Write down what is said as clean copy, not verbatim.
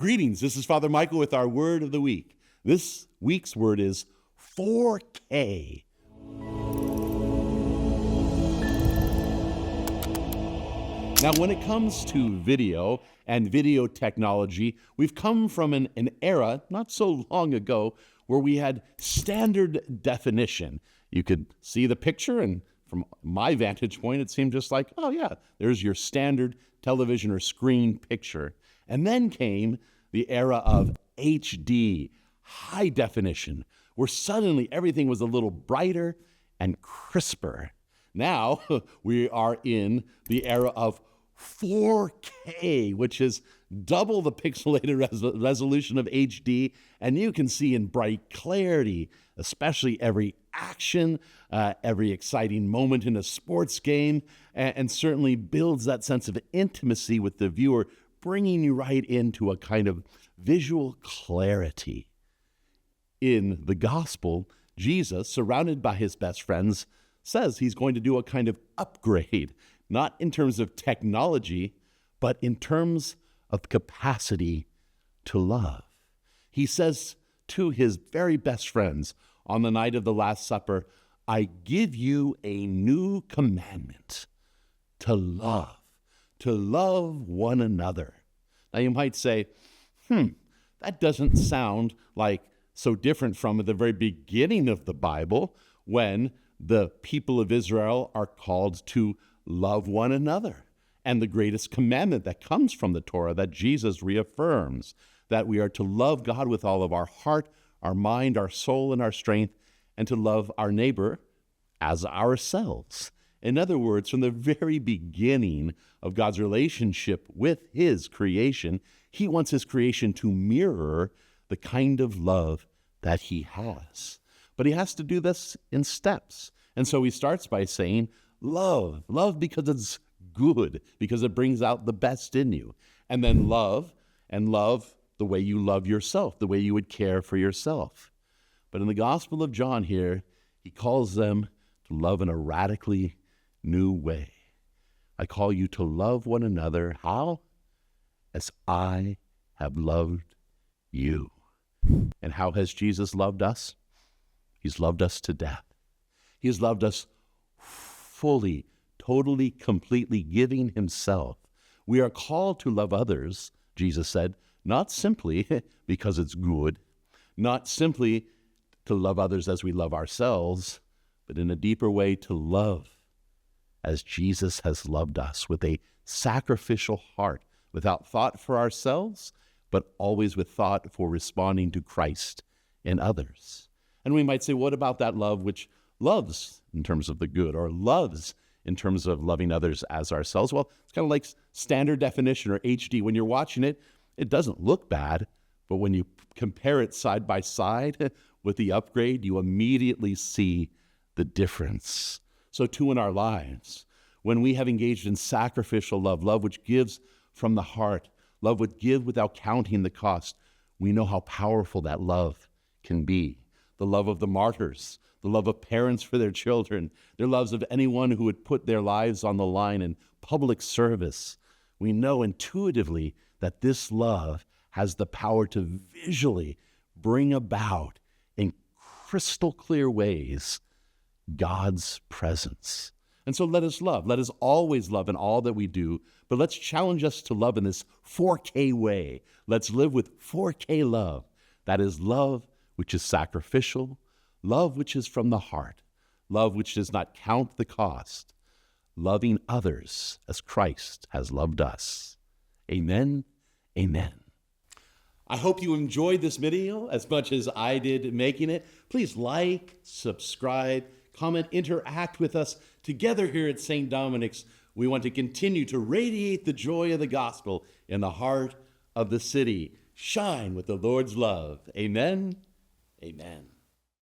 Greetings, this is Father Michael with our word of the week. This week's word is 4K. Now, when it comes to video and video technology, we've come from an era not so long ago where we had standard definition. You could see the picture, and from my vantage point, it seemed just like, oh yeah, there's your standard television or screen picture. And then came the era of HD, high definition, where suddenly everything was a little brighter and crisper. Now we are in the era of 4K, which is double the pixelated resolution of HD, and you can see in bright clarity, especially every action, every exciting moment in a sports game, and certainly builds that sense of intimacy with the viewer, bringing you right into a kind of visual clarity. In the gospel, Jesus, surrounded by his best friends, says he's going to do a kind of upgrade, not in terms of technology, but in terms of capacity to love. He says to his very best friends on the night of the Last Supper, I give you a new commandment, to love one another. Now you might say, that doesn't sound like so different from the very beginning of the Bible when the people of Israel are called to love one another. And the greatest commandment that comes from the Torah that Jesus reaffirms, that we are to love God with all of our heart, our mind, our soul, and our strength, and to love our neighbor as ourselves. In other words, from the very beginning of God's relationship with his creation, he wants his creation to mirror the kind of love that he has. But he has to do this in steps. And so he starts by saying, love because it's good, because it brings out the best in you. And then love the way you love yourself, the way you would care for yourself. But in the Gospel of John here, he calls them to love in a radically new way. I call you to love one another. How? As I have loved you. And how has Jesus loved us? He's loved us to death. He has loved us fully, totally, completely, giving himself. We are called to love others, Jesus said, not simply because it's good, not simply to love others as we love ourselves, but in a deeper way to love as Jesus has loved us, with a sacrificial heart, without thought for ourselves, but always with thought for responding to Christ in others. And we might say, what about that love which loves in terms of the good, or loves in terms of loving others as ourselves? Well, it's kind of like standard definition or HD. When you're watching it, it doesn't look bad, but when you compare it side by side with the upgrade, you immediately see the difference. So too in our lives, when we have engaged in sacrificial love which gives from the heart, love would give without counting the cost, we know how powerful that love can be. The love of the martyrs, the love of parents for their children, their loves of anyone who would put their lives on the line in public service. We know intuitively that this love has the power to visually bring about in crystal clear ways God's presence. And so let us love. Let us always love in all that we do, but let's challenge us to love in this 4K way. Let's live with 4K love. That is love which is sacrificial, love which is from the heart, love which does not count the cost, loving others as Christ has loved us. Amen, amen. I hope you enjoyed this video as much as I did making it. Please like, subscribe, comment, interact with us. Together here at St. Dominic's, we want to continue to radiate the joy of the gospel in the heart of the city. Shine with the Lord's love. Amen. Amen.